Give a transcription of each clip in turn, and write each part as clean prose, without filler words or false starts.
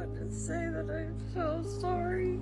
but to say that I'm so sorry.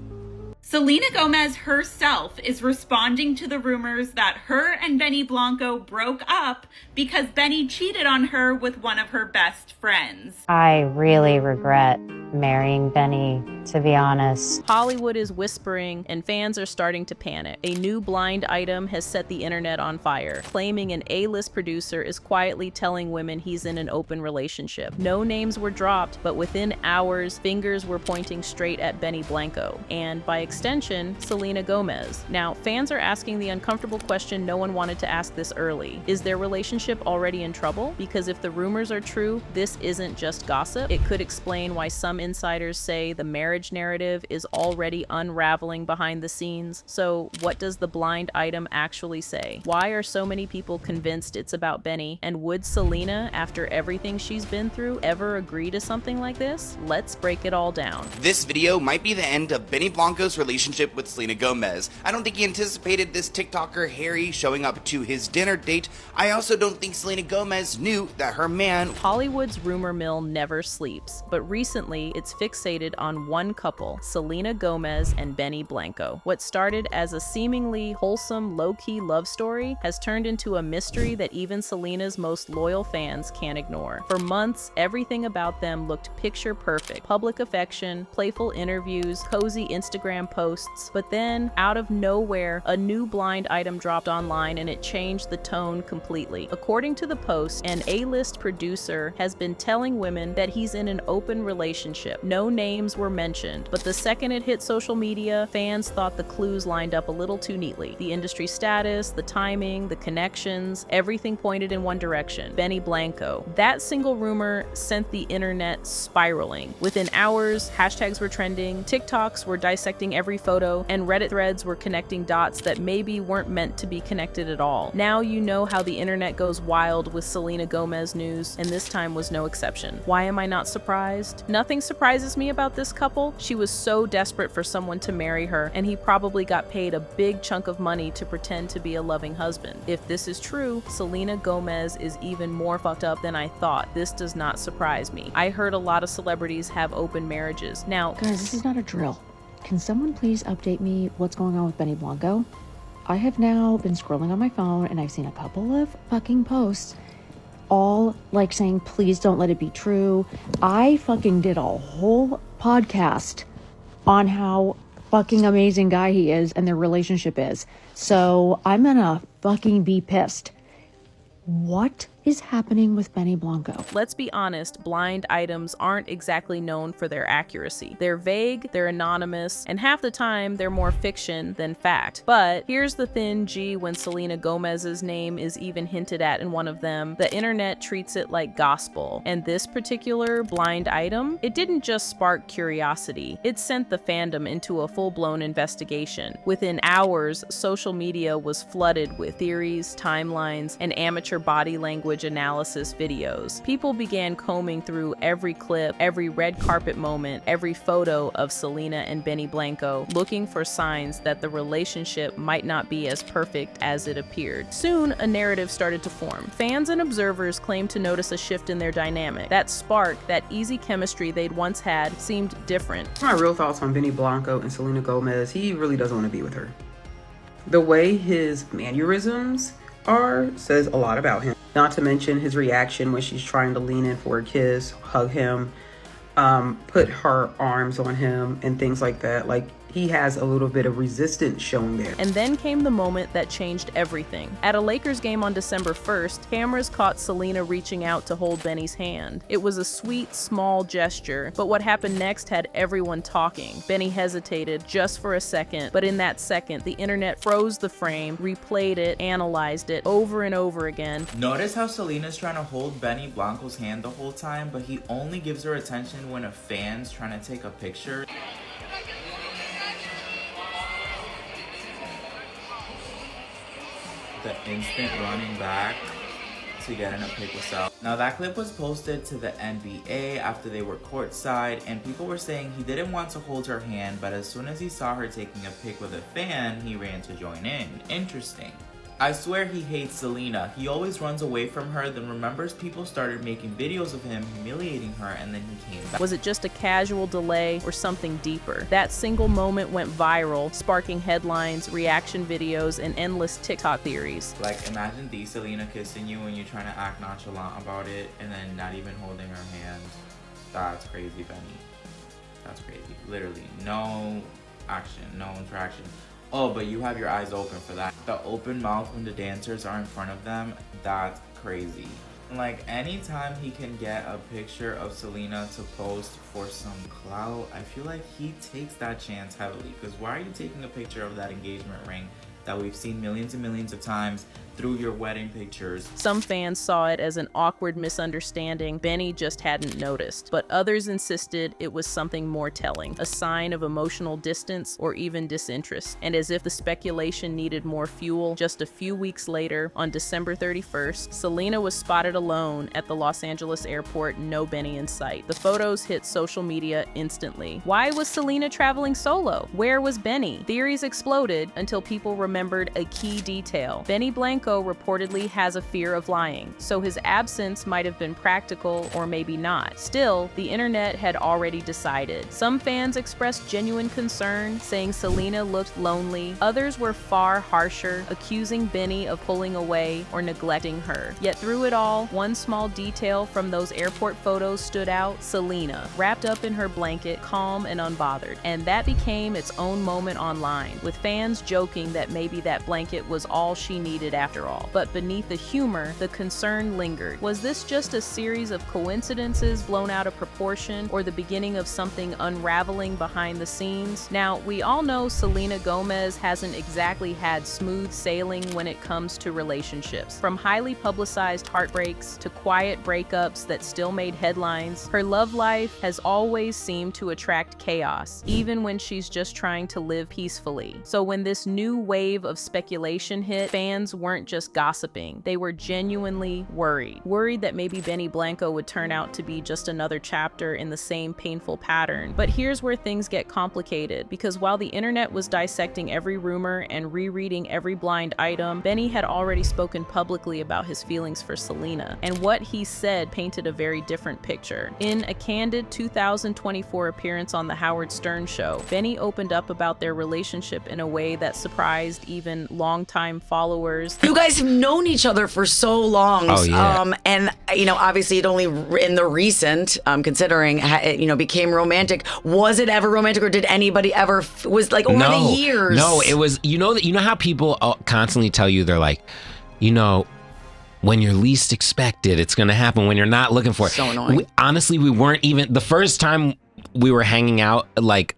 Selena Gomez herself is responding to the rumors that her and Benny Blanco broke up because Benny cheated on her with one of her best friends. I really regret marrying Benny, to be honest. Hollywood is whispering and fans are starting to panic. A new blind item has set the internet on fire, claiming an A-list producer is quietly telling women he's in an open relationship. No names were dropped, but within hours, fingers were pointing straight at Benny Blanco, and by extension, Selena Gomez. Now, fans are asking the uncomfortable question no one wanted to ask this early. Is their relationship already in trouble? Because if the rumors are true, this isn't just gossip. It could explain why some insiders say the marriage narrative is already unraveling behind the scenes. So what does the blind item actually say? Why are so many people convinced it's about Benny? And would Selena, after everything she's been through, ever agree to something like this? Let's break it all down. This video might be the end of Benny Blanco's relationship with Selena Gomez. I don't think he anticipated this TikToker Harry showing up to his dinner date. I also don't think Selena Gomez knew that her man... Hollywood's rumor mill never sleeps, but recently it's fixated on one couple, Selena Gomez and Benny Blanco. What started as a seemingly wholesome, low-key love story has turned into a mystery that even Selena's most loyal fans can't ignore. For months, everything about them looked picture perfect. Public affection, playful interviews, cozy Instagram posts, but then, out of nowhere, a new blind item dropped online and it changed the tone completely. According to the post, an A-list producer has been telling women that he's in an open relationship. No names were mentioned, but the second it hit social media, fans thought the clues lined up a little too neatly. The industry status, the timing, the connections, everything pointed in one direction: Benny Blanco. That single rumor sent the internet spiraling. Within hours, hashtags were trending, TikToks were dissecting every photo, and Reddit threads were connecting dots that maybe weren't meant to be connected at all. Now you know how the internet goes wild with Selena Gomez news, and this time was no exception. Why am I not surprised? Nothing surprises me about this couple. She was so desperate for someone to marry her, and he probably got paid a big chunk of money to pretend to be a loving husband. If this is true, Selena Gomez is even more fucked up than I thought. This does not surprise me. I heard a lot of celebrities have open marriages. Now, guys, this is not a drill. Can someone please update me what's going on with Benny Blanco? I have now been scrolling on my phone and I've seen a couple of fucking posts all like saying, please don't let it be true. I fucking did a whole podcast on how fucking amazing guy he is and their relationship is. So I'm gonna fucking be pissed. What is happening with Benny Blanco? Let's be honest, blind items aren't exactly known for their accuracy. They're vague, they're anonymous, and half the time they're more fiction than fact. But here's the thin G when Selena Gomez's name is even hinted at in one of them. The internet treats it like gospel. And this particular blind item, it didn't just spark curiosity, it sent the fandom into a full-blown investigation. Within hours, social media was flooded with theories, timelines, and amateur body language analysis videos. People began combing through every clip, every red carpet moment, every photo of Selena and Benny Blanco, looking for signs that the relationship might not be as perfect as it appeared. Soon, a narrative started to form. Fans and observers claimed to notice a shift in their dynamic. That spark, that easy chemistry they'd once had, seemed different. My real thoughts on Benny Blanco and Selena Gomez: he really doesn't want to be with her. The way his mannerisms are says a lot about him. Not to mention his reaction when she's trying to lean in for a kiss, hug him, put her arms on him and things like that. Like, he has a little bit of resistance shown there. And then came the moment that changed everything. At a Lakers game on December 1st, cameras caught Selena reaching out to hold Benny's hand. It was a sweet, small gesture, but what happened next had everyone talking. Benny hesitated just for a second, but in that second, the internet froze the frame, replayed it, analyzed it over and over again. Notice how Selena's trying to hold Benny Blanco's hand the whole time, but he only gives her attention when a fan's trying to take a picture. The instant running back to get in a pic with Sal. Now that clip was posted to the NBA after they were courtside, and people were saying he didn't want to hold her hand, but as soon as he saw her taking a pic with a fan, he ran to join in. Interesting. I swear he hates Selena. He always runs away from her, then remembers people started making videos of him humiliating her, and then he came back. Was it just a casual delay or something deeper? That single moment went viral, sparking headlines, reaction videos, and endless TikTok theories. Like, imagine the Selena kissing you when you're trying to act nonchalant about it, and then not even holding her hand. That's crazy, Benny. That's crazy. Literally, no action, no interaction. Oh, but you have your eyes open for that. The open mouth when the dancers are in front of them, that's crazy. Like, anytime he can get a picture of Selena to post for some clout, I feel like he takes that chance heavily. Because why are you taking a picture of that engagement ring that we've seen millions and millions of times through your wedding pictures? Some fans saw it as an awkward misunderstanding Benny just hadn't noticed, but others insisted it was something more telling, a sign of emotional distance or even disinterest. And as if the speculation needed more fuel, just a few weeks later, on December 31st, Selena was spotted alone at the Los Angeles airport, no Benny in sight. The photos hit social media instantly. Why was Selena traveling solo? Where was Benny? Theories exploded until people remembered a key detail. Benny Blanco reportedly has a fear of lying, so his absence might have been practical or maybe not. Still, the internet had already decided. Some fans expressed genuine concern, saying Selena looked lonely. Others were far harsher, accusing Benny of pulling away or neglecting her. Yet through it all, one small detail from those airport photos stood out: Selena, wrapped up in her blanket, calm and unbothered. And that became its own moment online, with fans joking that maybe that blanket was all she needed after all. But beneath the humor, the concern lingered. Was this just a series of coincidences blown out of proportion, or the beginning of something unraveling behind the scenes? Now, we all know Selena Gomez hasn't exactly had smooth sailing when it comes to relationships. From highly publicized heartbreaks to quiet breakups that still made headlines, her love life has always seemed to attract chaos, even when she's just trying to live peacefully. So when this new wave of speculation hit, fans weren't just gossiping, they were genuinely worried. Worried that maybe Benny Blanco would turn out to be just another chapter in the same painful pattern. But here's where things get complicated, because while the internet was dissecting every rumor and rereading every blind item, Benny had already spoken publicly about his feelings for Selena, and what he said painted a very different picture. In a candid 2024 appearance on The Howard Stern Show, Benny opened up about their relationship in a way that surprised even longtime followers. You guys have known each other for so long. Oh, yeah. And, obviously it only in the recent, considering, became romantic. Was it ever romantic, or did anybody ever, was like over the years? No, it was, you know how people constantly tell you, they're like, when you're least expected, it's going to happen when you're not looking for it. So annoying. Honestly, we weren't even, the first time we were hanging out, like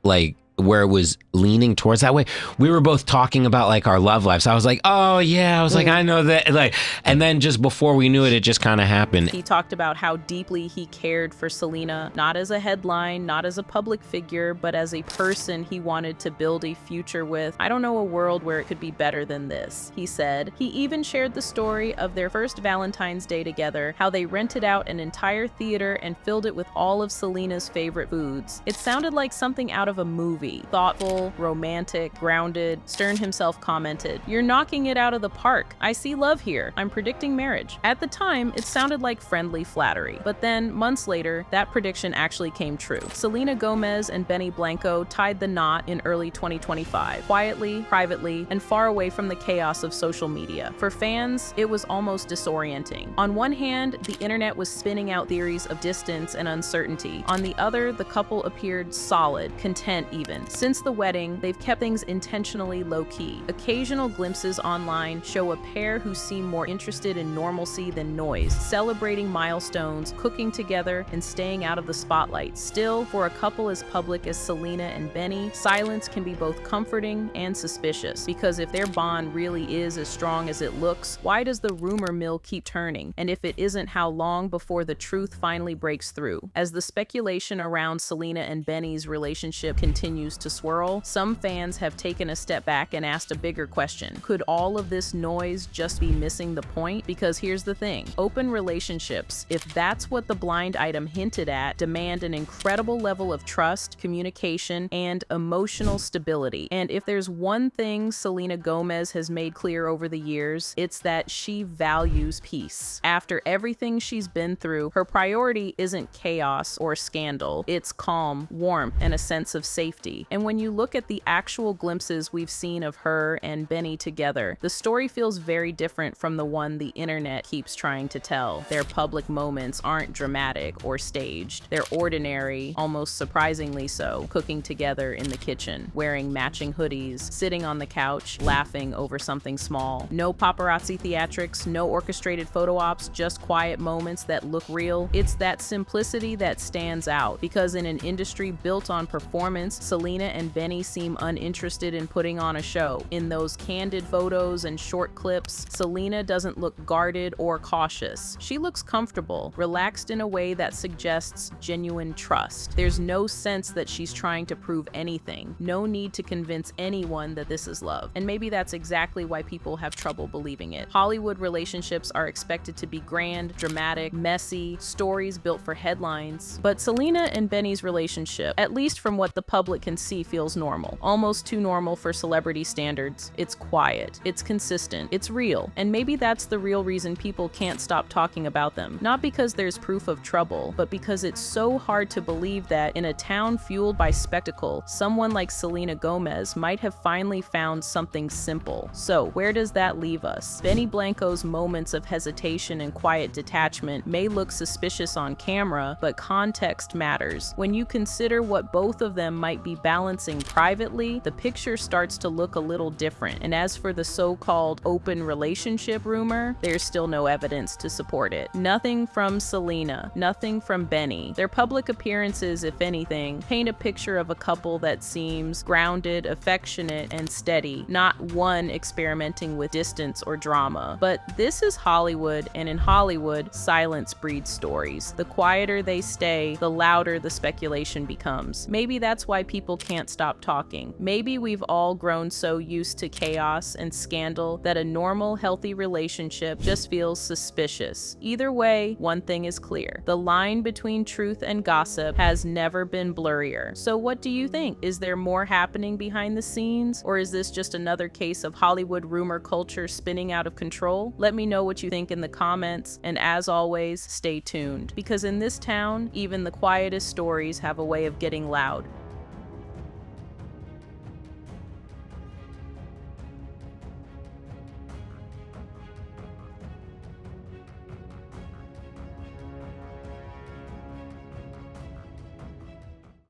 where it was leaning towards that way, we were both talking about like our love lives. I was like, oh yeah, I was like, I know that, like, and then just before we knew it, it just kind of happened. He talked about how deeply he cared for Selena, not as a headline, not as a public figure, but as a person he wanted to build a future with. I don't know a world where it could be better than this, he said. He even shared the story of their first Valentine's Day together, how they rented out an entire theater and filled it with all of Selena's favorite foods. It sounded like something out of a movie. Thoughtful, romantic, grounded. Stern himself commented, "You're knocking it out of the park. I see love here. I'm predicting marriage." At the time, it sounded like friendly flattery. But then, months later, that prediction actually came true. Selena Gomez and Benny Blanco tied the knot in early 2025, quietly, privately, and far away from the chaos of social media. For fans, it was almost disorienting. On one hand, the internet was spinning out theories of distance and uncertainty. On the other, the couple appeared solid, content even. Since the wedding, they've kept things intentionally low-key. Occasional glimpses online show a pair who seem more interested in normalcy than noise, celebrating milestones, cooking together, and staying out of the spotlight. Still, for a couple as public as Selena and Benny, silence can be both comforting and suspicious, because if their bond really is as strong as it looks, why does the rumor mill keep turning? And if it isn't, how long before the truth finally breaks through? As the speculation around Selena and Benny's relationship continues continues to swirl, some fans have taken a step back and asked a bigger question. Could all of this noise just be missing the point? Because here's the thing. Open relationships, if that's what the blind item hinted at, demand an incredible level of trust, communication, and emotional stability. And if there's one thing Selena Gomez has made clear over the years, it's that she values peace. After everything she's been through, her priority isn't chaos or scandal. It's calm, warmth, and a sense of safety. And when you look at the actual glimpses we've seen of her and Benny together, the story feels very different from the one the internet keeps trying to tell. Their public moments aren't dramatic or staged. They're ordinary, almost surprisingly so, cooking together in the kitchen, wearing matching hoodies, sitting on the couch, laughing over something small. No paparazzi theatrics, no orchestrated photo ops, just quiet moments that look real. It's that simplicity that stands out, because in an industry built on performance, Selena and Benny seem uninterested in putting on a show. In those candid photos and short clips, Selena doesn't look guarded or cautious. She looks comfortable, relaxed in a way that suggests genuine trust. There's no sense that she's trying to prove anything. No need to convince anyone that this is love. And maybe that's exactly why people have trouble believing it. Hollywood relationships are expected to be grand, dramatic, messy, stories built for headlines. But Selena and Benny's relationship, at least from what the public can see, feels normal. Almost too normal for celebrity standards. It's quiet, it's consistent, it's real. And maybe that's the real reason people can't stop talking about them. Not because there's proof of trouble, but because it's so hard to believe that in a town fueled by spectacle, someone like Selena Gomez might have finally found something simple. So where does that leave us? Benny Blanco's moments of hesitation and quiet detachment may look suspicious on camera, but context matters. When you consider what both of them might be balancing privately, the picture starts to look a little different. And as for the so-called open relationship rumor, there's still no evidence to support it. Nothing from Selena, nothing from Benny. Their public appearances, if anything, paint a picture of a couple that seems grounded, affectionate, and steady, not one experimenting with distance or drama. But this is Hollywood, and in Hollywood, silence breeds stories. The quieter they stay, the louder the speculation becomes. Maybe that's why people can't stop talking. Maybe we've all grown so used to chaos and scandal that a normal, healthy relationship just feels suspicious. Either way, one thing is clear. The line between truth and gossip has never been blurrier. So what do you think? Is there more happening behind the scenes? Or is this just another case of Hollywood rumor culture spinning out of control? Let me know what you think in the comments, and as always, stay tuned. Because in this town, even the quietest stories have a way of getting loud.